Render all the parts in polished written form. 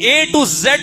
A to Z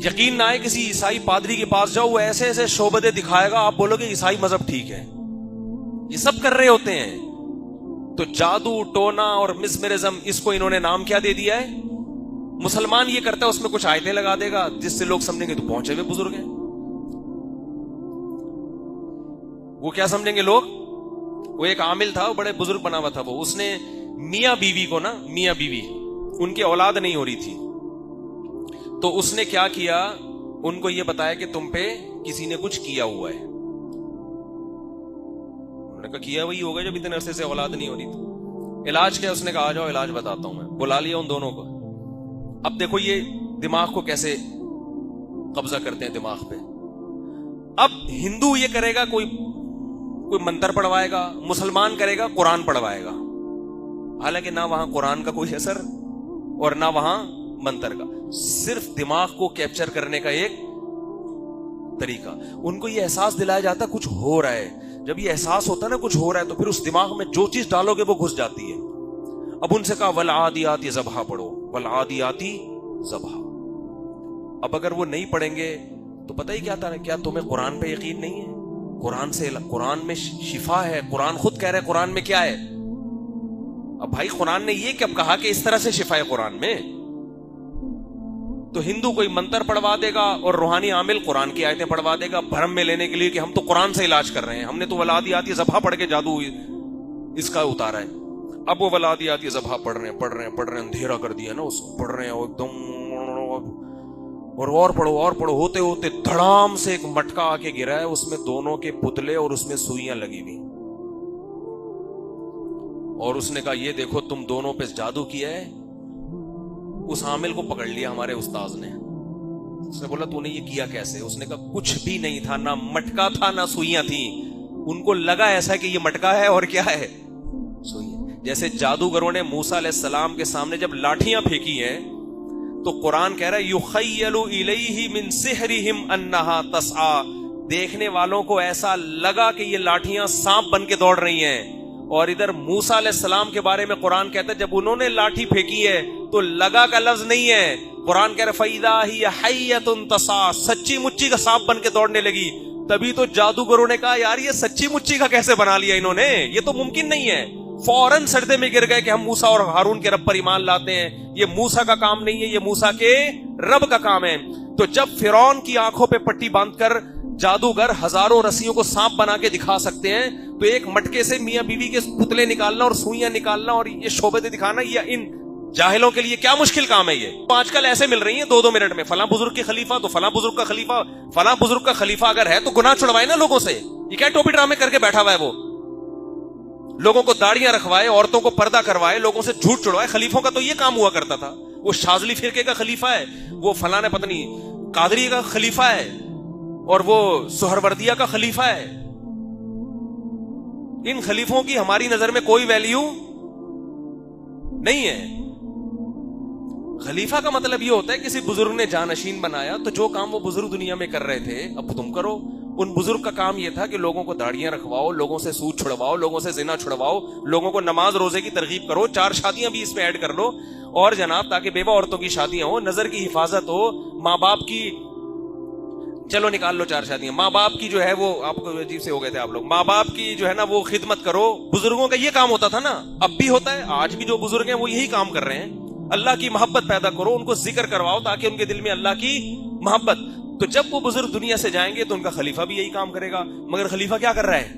یقین نہ آئے کسی عیسائی پادری کے پاس جاؤ, وہ ایسے ایسے شعبدے دکھائے گا, آپ بولو گے عیسائی مذہب ٹھیک ہے. یہ سب کر رہے ہوتے ہیں. تو جادو, ٹونا اور مسمرزم, اس کو انہوں نے نام کیا دے دیا ہے؟ مسلمان یہ کرتا ہے اس میں کچھ آیتیں لگا دے گا جس سے لوگ سمجھیں گے تو پہنچے ہوئے بزرگ ہیں. وہ کیا سمجھیں گے لوگ؟ وہ ایک عامل تھا, وہ بڑے بزرگ بنا ہوا تھا, وہ اس نے میاں بیوی کو نا, میاں بیوی ان کی اولاد نہیں ہو رہی تھی, تو اس نے کیا کیا, ان کو یہ بتایا کہ تم پہ کسی نے کچھ کیا ہوا ہے. انہوں نے کہا کیا وہی ہوگا جب اتنے عرصے سے اولاد نہیں ہو رہی تھی. علاج کیا؟ اس نے کہا آ جاؤ علاج بتاتا ہوں میں. بلا لیا ان دونوں کو. اب دیکھو یہ دماغ کو کیسے قبضہ کرتے ہیں دماغ پہ. اب ہندو یہ کرے گا, کوئی منتر پڑھوائے گا, مسلمان کرے گا قرآن پڑھوائے گا, حالانکہ نہ وہاں قرآن کا کوئی اثر اور نہ وہاں منتر کا, صرف دماغ کو کیپچر کرنے کا ایک طریقہ. ان کو یہ احساس دلایا جاتا کچھ ہو رہا ہے. جب یہ احساس ہوتا ہے نا کچھ ہو رہا ہے, تو پھر اس دماغ میں جو چیز ڈالو گے وہ گھس جاتی ہے. اب ان سے کہا والعادیات ضبحا پڑھو, والعادیات ضبحا. اب اگر وہ نہیں پڑھیں گے تو پتہ ہی کیا تھا, کیا تمہیں قرآن پہ یقین نہیں ہے؟ قرآن میں شفا ہے. قرآن خود کہہ رہے قرآن میں کیا ہے. اب بھائی قرآن نے یہ کب کہا کہ اس طرح سے شفا ہے قرآن میں؟ تو ہندو کوئی منتر پڑھوا دے گا اور روحانی عامل قرآن کی آیتیں پڑھوا دے گا بھرم میں لینے کے لیے کہ ہم تو قرآن سے علاج کر رہے ہیں, ہم نے تو ولادیاتی ذبح پڑھ کے جادو اس کا اتارا ہے. اب وہ ولادیاتی ذبح پڑھ رہے ہیں, اندھیرا کر دیا نا اس کو, پڑھ رہے ہیں ایک دم, اور پڑھو ہوتے ہوتے دھڑام سے ایک مٹکا آ کے گرا ہے, اس میں دونوں کے پتلے اور اس میں سوئیاں لگی ہوئی, اور اس نے کہا یہ دیکھو تم دونوں پہ جادو کیا ہے. اس عامل کو پکڑ لیا ہمارے استاذ نے. اس نے بولا تو نے یہ کیا کیسے؟ اس نے کہا کچھ بھی نہیں تھا, نہ مٹکا تھا نہ سوئیاں تھیں. ان کو لگا ایسا کہ یہ مٹکا ہے اور کیا ہے, سوئیاں. جیسے جادوگروں نے موسیٰ علیہ السلام کے سامنے جب لاٹھیاں پھینکی ہیں تو قرآن کہہ رہا ہے یخیل الیہ من سحرہم انہا تسعی, دیکھنے والوں کو ایسا لگا کہ یہ لاٹھیاں سانپ بن کے دوڑ رہی ہیں. اور ادھر موسیٰ علیہ السلام کے بارے میں قرآن کہتا ہے جب انہوں نے لاٹھی پھینکی ہے تو لگا کا لفظ نہیں ہے, قرآن کہہ رہا ہے فَإِذَا هِيَ حَيَّةٌ تَسْعَىٰ, سچی مچی کا سانپ بن کے دوڑنے لگی. تبھی تو جادوگروں نے کہا یار یہ سچی مچی کا کیسے بنا لیا انہوں نے, یہ تو ممکن نہیں ہے. فوراً سجدے میں گر گئے کہ ہم موسیٰ اور ہارون کے رب پر ایمان لاتے ہیں, یہ موسیٰ کا کام نہیں ہے, یہ موسیٰ کے رب کا کام ہے. تو جب فرعون کی آنکھوں پہ پٹی باندھ کر جادوگر ہزاروں رسیوں کو سانپ بنا کے دکھا سکتے ہیں, تو ایک مٹکے سے میاں بیوی کے پتلے نکالنا اور سوئیاں نکالنا اور یہ شعبے دکھانا, یہ ان جاہلوں کے لیے کیا مشکل کام ہے. یہ آج کل ایسے مل رہی ہیں 2-2 منٹ میں, فلاں بزرگ کے خلیفہ تو فلاں بزرگ کا خلیفہ, فلاں بزرگ کا خلیفہ اگر ہے تو گناہ چھڑوائے نا لوگوں سے. یہ کیا ٹوپی ڈرامے کر کے بیٹھا ہوا ہے, وہ لوگوں کو داڑیاں رکھوائے, عورتوں کو پردہ کروائے, لوگوں سے جھوٹ چھڑوائے. خلیفوں کا تو یہ کام ہوا کرتا تھا. وہ شاذلی فرقے کا خلیفہ ہے, وہ فلاں پتنی قادری کا خلیفہ ہے, اور وہ سہروردیہ کا خلیفہ ہے. ان خلیفوں کی ہماری نظر میں کوئی ویلیو نہیں ہے. خلیفہ کا مطلب یہ ہوتا ہے کسی بزرگ نے جانشین بنایا تو جو کام وہ بزرگ دنیا میں کر رہے تھے اب تم کرو. ان بزرگ کا کام یہ تھا کہ لوگوں کو داڑیاں رکھواؤ, لوگوں سے سود چھڑواؤ, لوگوں سے زنا چھڑواؤ, لوگوں کو نماز روزے کی ترغیب کرو, 4 شادیاں بھی اس میں ایڈ کر لو, اور جناب تاکہ بیوہ عورتوں کی شادیاں ہو, نظر کی حفاظت ہو, ماں باپ کی, چلو نکال لو 4 شادیاں, ماں باپ کی جو ہے وہ, آپ کو عجیب سے ہو گئے تھے آپ لوگ, ماں باپ کی جو ہے نا وہ خدمت کرو. بزرگوں کا یہ کام ہوتا تھا نا, اب بھی ہوتا ہے, آج بھی جو بزرگ ہیں وہ یہی کام کر رہے ہیں. اللہ کی محبت پیدا کرو, ان کو ذکر کرواؤ تاکہ ان کے دل میں اللہ کی محبت. تو جب وہ بزرگ دنیا سے جائیں گے تو ان کا خلیفہ بھی یہی کام کرے گا. مگر خلیفہ کیا کر رہا ہے,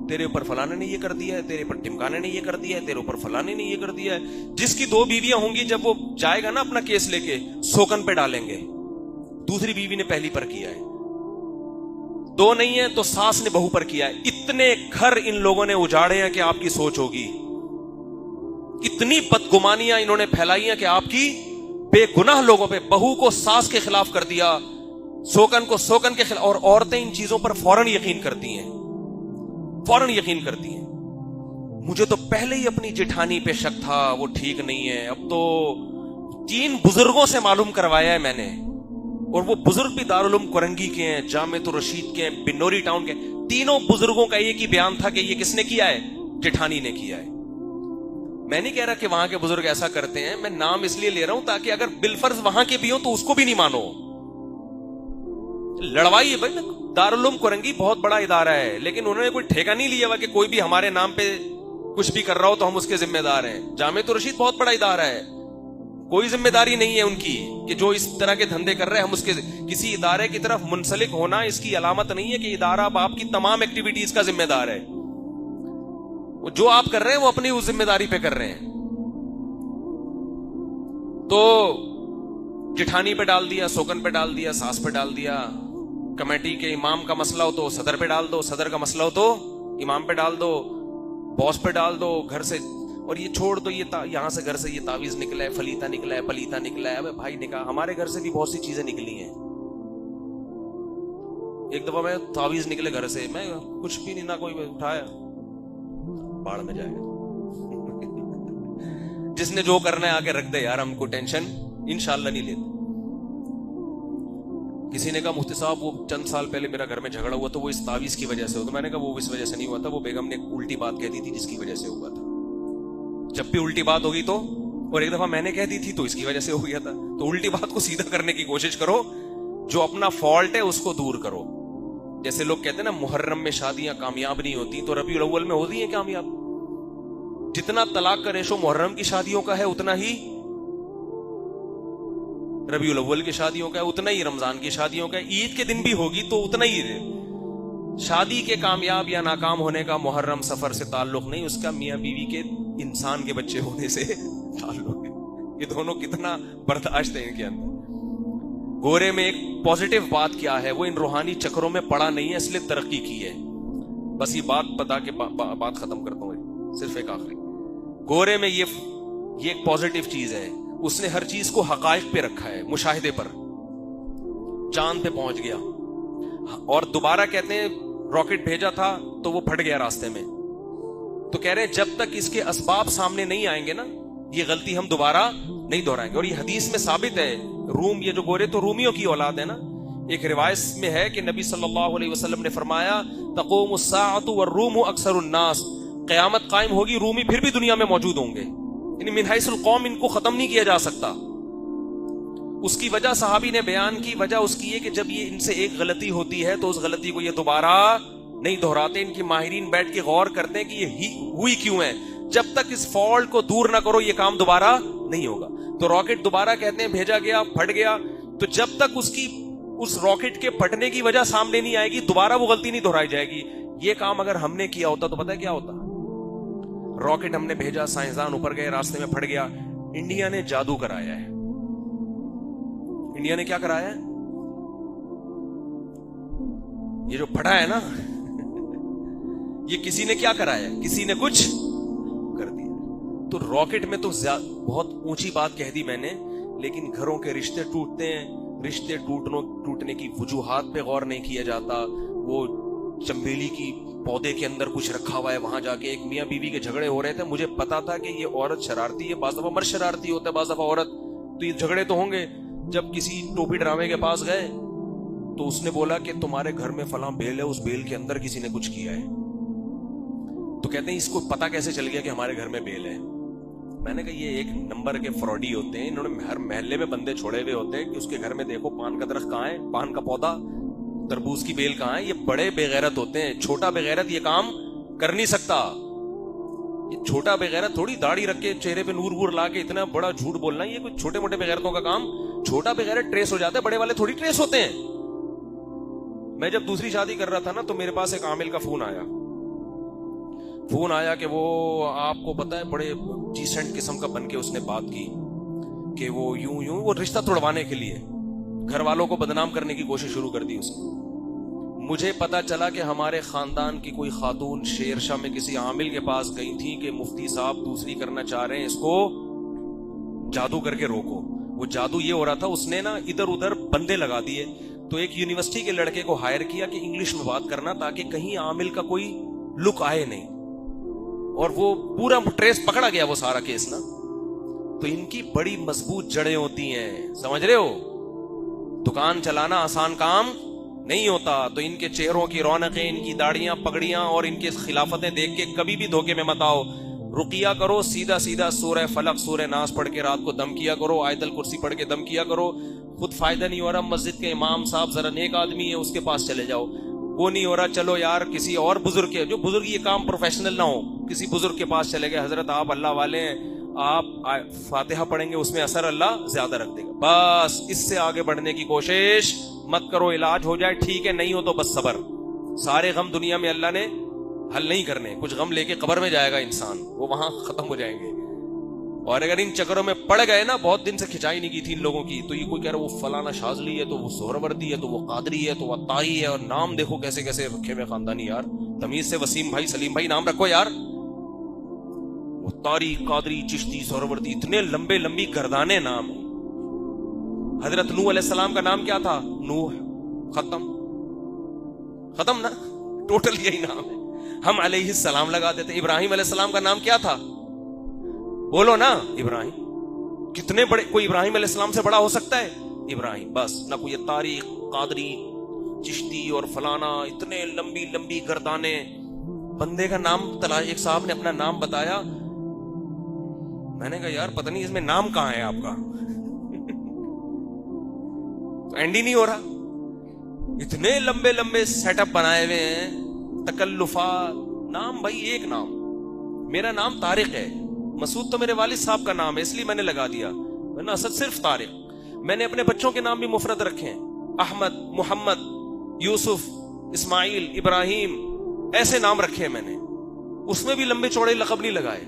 تیرے اوپر فلانے نے یہ کر دیا ہے, تیرے اوپر ٹمکانے نے یہ کر دیا ہے, تیرے اوپر فلانے نے یہ کر دیا ہے. جس کی 2 بیویاں ہوں گی, جب وہ جائے گا نا اپنا کیس لے کے, سوکن پہ ڈالیں گے, دوسری بیوی نے پہلی پر کیا ہے, 2 نہیں ہے تو ساس نے بہو پر کیا ہے. اتنے گھر ان لوگوں نے اجاڑے ہیں کہ آپ کی سوچ ہوگی, اتنی بدگمانیاں انہوں نے پھیلائی ہیں کہ آپ کی بے گناہ لوگوں پہ, بہو کو ساس کے خلاف کر دیا, سوکن کو سوکن کے خلاف, اور عورتیں ان چیزوں پر فوراً یقین کرتی ہیں, فوراً یقین کرتی ہیں. مجھے تو پہلے ہی اپنی جٹھانی پہ شک تھا, وہ ٹھیک نہیں ہے, اب تو 3 بزرگوں سے معلوم کروایا ہے میں نے, اور وہ بزرگ بھی دارالعلوم کرنگی کے ہیں, جامعۃ الرشید کے ہیں, بنوری ٹاؤن کے. تینوں بزرگوں کا ایک ہی بیان تھا کہ یہ کس نے کیا ہے, جٹھانی نے کیا ہے. میں نہیں کہہ رہا کہ وہاں کے بزرگ ایسا کرتے ہیں, میں نام اس لیے لے رہا ہوں تاکہ اگر بالفرض وہاں کے بھی ہوں تو اس کو بھی نہیں مانو. لڑوائی ہے بھائی, دارالعلوم کرنگی بہت بڑا ادارہ ہے, لیکن انہوں نے کوئی ٹھیکہ نہیں لیا ہوا کہ کوئی بھی ہمارے نام پہ کچھ بھی کر رہا ہو تو ہم اس کے ذمہ دار ہیں. جامعۃ الرشید بہت بڑا ادارہ ہے, کوئی ذمہ داری نہیں ہے ان کی کہ جو اس طرح کے دھندے کر رہے ہیں ہم اس کے, کسی ادارے کی طرف منسلک ہونا اس کی علامت نہیں ہے کہ ادارہ اب آپ کی تمام ایکٹیویٹیز کا ذمہ دار ہے. جو آپ کر رہے ہیں وہ اپنی اس ذمہ داری پہ کر رہے ہیں. تو جٹھانی پہ ڈال دیا, سوکن پہ ڈال دیا, ساس پہ ڈال دیا, کمیٹی کے امام کا مسئلہ ہو تو صدر پہ ڈال دو, صدر کا مسئلہ ہو تو امام پہ ڈال دو, باس پہ ڈال دو, گھر سے, اور یہ چھوڑ دو, یہ یہاں سے گھر سے یہ تعویذ نکلا ہے, فلیتا نکلا ہے, پلیتا نکلا ہے. ابے بھائی نکاح, ہمارے گھر سے بھی بہت سی چیزیں نکلی ہیں. ایک دفعہ میں تعویذ نکلے گھر سے, میں کچھ بھی نہیں, نہ کوئی اٹھایا, باڑ میں جائے گا. جس نے جو کرنا ہے آگے رکھ دے یار, ہم کو ٹینشن انشاءاللہ نہیں لیتے. کسی نے کہا مفتی صاحب وہ چند سال پہلے میرا گھر میں جھگڑا ہوا تو وہ اس تعویذ کی وجہ سے ہوا. تو میں نے کہا وہ اس وجہ سے نہیں ہوا تھا, وہ بیگم نے ایک الٹی بات کہہ دی تھی جس کی وجہ سے ہوا تھا. جب بھی الٹی بات ہوگی تو, اور ایک دفعہ میں نے کہہ دی تھی تو اس کی وجہ سے ہو گیا تھا. تو الٹی بات کو سیدھا کرنے کی کوشش کرو, جو اپنا فالٹ ہے اس کو دور کرو. جیسے لوگ کہتے ہیں نا محرم میں شادیاں کامیاب نہیں ہوتی, تو ربیع الاول میں ہوتی ہیں کامیاب. جتنا طلاق کا ریشو محرم کی شادیوں کا ہے اتنا ہی ربیع الاول کی شادیوں کا ہے, اتنا ہی رمضان کی شادیوں کا ہے. عید کے دن بھی ہوگی تو اتنا ہی. شادی کے کامیاب یا ناکام ہونے کا محرم سفر سے تعلق نہیں, اس کا میاں بیوی کے انسان کے بچے ہونے سے تعلق ہے. یہ دونوں کتنا برداشت ہے ان کے اندر. گورے میں ایک پازیٹیو بات کیا ہے, وہ ان روحانی چکروں میں پڑا نہیں ہے, اس لیے ترقی کی ہے. بس یہ بات بتا کے بات ختم کرتا ہوں, صرف ایک آخری. گورے میں یہ ایک پازیٹیو چیز ہے, اس نے ہر چیز کو حقائق پہ رکھا ہے, مشاہدے پر. چاند پہ پہنچ گیا, اور دوبارہ کہتے ہیں راکٹ بھیجا تھا تو وہ پھٹ گیا راستے میں. تو کہہ رہے ہیں جب تک اس کے اسباب سامنے نہیں آئیں گے نا, یہ غلطی ہم دوبارہ نہیں دہرائیں گے. اور یہ حدیث میں ثابت ہے. روم, یہ جو گورے تو رومیوں کی اولاد ہے نا. ایک روایت میں ہے کہ نبی صلی اللہ علیہ وسلم نے فرمایا تقوم الساعۃ والروم اکثر الناس, قیامت قائم ہوگی, رومی پھر بھی دنیا میں موجود ہوں گے. یعنی من حیث القوم ان کو ختم نہیں کیا جا سکتا. اس کی وجہ صحابی نے بیان کی, وجہ اس کی ہے کہ جب یہ ان سے ایک غلطی ہوتی ہے تو اس غلطی کو یہ دوبارہ نہیں دہراتے. ان کی ماہرین بیٹھ کے غور کرتے ہیں کہ یہ ہوئی کیوں ہے. جب تک اس فالٹ کو دور نہ کرو یہ کام دوبارہ نہیں ہوگا. تو راکٹ دوبارہ کہتے ہیں بھیجا گیا, پھٹ گیا, تو جب تک اس راکٹ کے پھٹنے کی وجہ سامنے نہیں آئے گی دوبارہ وہ غلطی نہیں دہرائی جائے گی. یہ کام اگر ہم نے کیا ہوتا تو پتہ ہے کیا ہوتا. راکٹ ہم نے بھیجا, سائنسدان اوپر گئے, راستے میں پھٹ گیا. انڈیا نے جادو کرایا ہے. انڈیا نے کیا کرایا ہے؟ یہ جو پھٹا ہے نا, یہ کسی نے کیا کرایا ہے؟ کسی نے کچھ کر دیا. تو راکٹ میں تو بہت اونچی بات کہہ دی میں نے, لیکن گھروں کے رشتے ٹوٹتے ہیں, رشتے ٹوٹنے کی وجوہات پہ غور نہیں کیا جاتا. وہ چمبیلی کی پودے کے اندر کچھ رکھا ہوا ہے, وہاں جا کے ایک میاں بیوی کے جھگڑے ہو رہے تھے. مجھے پتا تھا کہ یہ عورت شرارتی ہے, بعض دفعہ مرد شرارتی ہوتا ہے, بعض دفعہ عورت, تو یہ جھگڑے تو ہوں گے. جب کسی ٹوپی ڈرامے کے پاس گئے تو اس نے بولا کہ تمہارے گھر میں فلاں بیل ہے, اس بیل کے اندر کسی نے کچھ کیا ہے. تو کہتے ہیں اس کو پتا کیسے چل گیا کہ ہمارے گھر میں بیل ہے. میں نے کہا یہ ایک نمبر کے فراڈی ہوتے ہیں, انہوں نے ہر محلے میں بندے چھوڑے ہوئے ہوتے ہیں کہ اس کے گھر میں دیکھو پان کا درخت کہاں ہے, پان کا پودا, تربوز کی بیل کہاں ہے. یہ بڑے بے غیرت ہوتے ہیں. چھوٹا بے غیرت یہ کام کر نہیں سکتا. یہ چھوٹا بے غیرت تھوڑی داڑھی رکھ کے چہرے پہ نور وور لا کے اتنا بڑا جھوٹ بولنا, یہ کوئی چھوٹے موٹے بے غیرتوں کا کام. چھوٹا بے غیرت ٹریس ہو جاتا ہے, بڑے والے تھوڑی ٹریس ہوتے ہیں. میں جب دوسری شادی کر رہا تھا نا تو میرے پاس ایک عامل کا فون آیا کہ وہ آپ کو پتا ہے بڑے ڈیسنٹ قسم کا بن کے اس نے بات کی کہ وہ یوں وہ رشتہ توڑوانے کے لیے گھر والوں کو بدنام کرنے کی کوشش شروع کر دی اس نے. مجھے پتا چلا کہ ہمارے خاندان کی کوئی خاتون شیر شاہ میں کسی عامل کے پاس گئی تھی کہ مفتی صاحب دوسری کرنا چاہ رہے ہیں, اس کو جادو کر کے روکو. وہ جادو یہ ہو رہا تھا, اس نے نا ادھر ادھر بندے لگا دیے. تو ایک یونیورسٹی کے لڑکے کو ہائر کیا کہ انگلش میں بات کرنا تاکہ کہیں عامل کا کوئی لک آئے نہیں, اور وہ پورا ٹریس پکڑا گیا وہ سارا کیس نا. تو ان کی بڑی مضبوط جڑیں ہوتی ہیں, سمجھ رہے ہو. دکان چلانا آسان کام نہیں ہوتا. تو ان کے چہروں کی رونقیں, ان کی داڑیاں پگڑیاں اور ان کے خلافتیں دیکھ کے کبھی بھی دھوکے میں مت آؤ. رقیہ کرو، سیدھا سیدھا سورہ فلق سورہ ناس پڑھ کے رات کو دم کیا کرو، آیت الکرسی پڑھ کے دم کیا کرو. خود فائدہ نہیں ہو رہا، مسجد کے امام صاحب ذرا نیک آدمی ہے، اس کے پاس چلے جاؤ. وہ نہیں ہو رہا، چلو یار کسی اور بزرگ کے، جو بزرگ یہ کام پروفیشنل نہ ہو، کسی بزرگ کے پاس چلے گئے، حضرت آپ اللہ والے ہیں، آپ فاتحہ پڑھیں گے، اس میں اثر اللہ زیادہ رکھ دے گا. بس اس سے آگے بڑھنے کی کوشش مت کرو. علاج ہو جائے ٹھیک ہے، نہیں ہو تو بس صبر. سارے غم دنیا میں اللہ نے حل نہیں کرنے. کچھ غم لے کے قبر میں جائے گا انسان، وہ وہاں ختم ہو جائیں گے. اور اگر ان چکروں میں پڑ گئے نا، بہت دن سے کھچائی نہیں کی تھی ان لوگوں کی، تو یہ کوئی کہہ رہا وہ فلانا شاذلی ہے، تو وہ سہروردی ہے، تو وہ قادری ہے، تو وہ عطاری ہے، اور نام دیکھو کیسے کیسے رکھے ہوئے خاندانی. یار تمیز سے وسیم بھائی، سلیم بھائی نام رکھو یار. وہ عطاری، قادری، چشتی، سہروردی، اتنے لمبے لمبی گردانے نام. حضرت نوح علیہ السلام کا نام کیا تھا؟ نوح. ختم نا، ٹوٹل یہی نام ہے. ہم علیہ السلام لگا دیتے. ابراہیم علیہ السلام کا نام کیا تھا؟ بولو نا، ابراہیم. کتنے بڑے، کوئی ابراہیم علیہ السلام سے بڑا ہو سکتا ہے؟ ابراہیم. بس نہ کوئی تاریخ، قادری، چشتی اور فلانا، اتنے لمبی لمبی گردانے. بندے کا نام تلاش، ایک صاحب نے اپنا نام بتایا، میں نے کہا یار پتہ نہیں اس میں نام کہاں ہے آپ کا. تو اینڈ ہی نہیں ہو رہا. اتنے لمبے لمبے سیٹ اپ بنائے ہوئے ہیں، تکلفات. نام بھائی ایک نام. میرا نام طارق ہے، مسعود تو میرے والد صاحب کا نام ہے اس لیے میں نے لگا دیا، ورنہ اصل صرف طارق. میں نے اپنے بچوں کے نام بھی مفرد رکھے ہیں، احمد، محمد، یوسف، اسماعیل، ابراہیم، ایسے نام رکھے ہیں میں نے. اس میں بھی لمبے چوڑے لقب نہیں لگائے،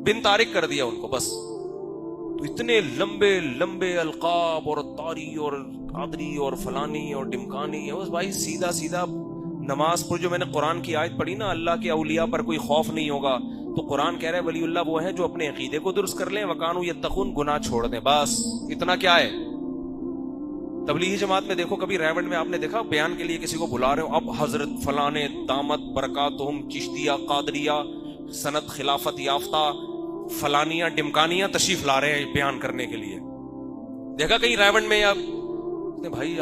بن طارق کر دیا ان کو بس. تو اتنے لمبے لمبے القاب اور طاری اور قادری اور فلانی اور ڈمکانی. بس بھائی سیدھا سیدھا نماز پر جو میں نے قرآن کی آیت پڑھی نا، اللہ کے اولیاء پر کوئی خوف نہیں ہوگا، تو قرآن کہہ رہا ہے ولی اللہ وہ ہیں جو اپنے عقیدے کو درست کر لیں، وکانوا یتقون، گناہ چھوڑ دیں. بس اتنا کیا ہے. تبلیغی جماعت میں دیکھو، کبھی ریونڈ میں آپ نے دیکھا بیان کے لیے کسی کو بلا رہے ہو، اب حضرت فلانے دامت برکاتہم چشتیہ قادریہ سند خلافت یافتہ فلانیاں ڈمکانیاں تشریف لا رہے ہیں بیان کرنے کے لیے. دیکھا کہیں ریونڈ میں؟ یا بھائی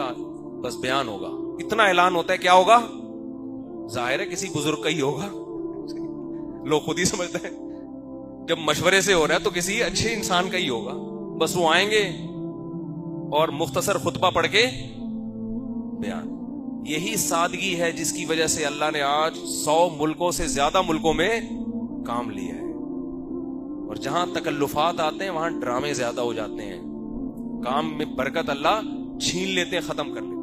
بس بیان ہوگا، اتنا اعلان ہوتا ہے، کیا ہوگا؟ ظاہر ہے کسی بزرگ کا ہی ہوگا، لوگ خود ہی سمجھتے ہیں. جب مشورے سے ہو رہا ہے تو کسی اچھے انسان کا ہی ہوگا. بس وہ آئیں گے اور مختصر خطبہ پڑھ کے بیان. یہی سادگی ہے جس کی وجہ سے اللہ نے آج 100 ملکوں سے زیادہ ملکوں میں کام لیا ہے. اور جہاں تکلفات آتے ہیں وہاں ڈرامے زیادہ ہو جاتے ہیں، کام میں برکت اللہ چھین لیتے ہیں، ختم کر لیتے ہیں.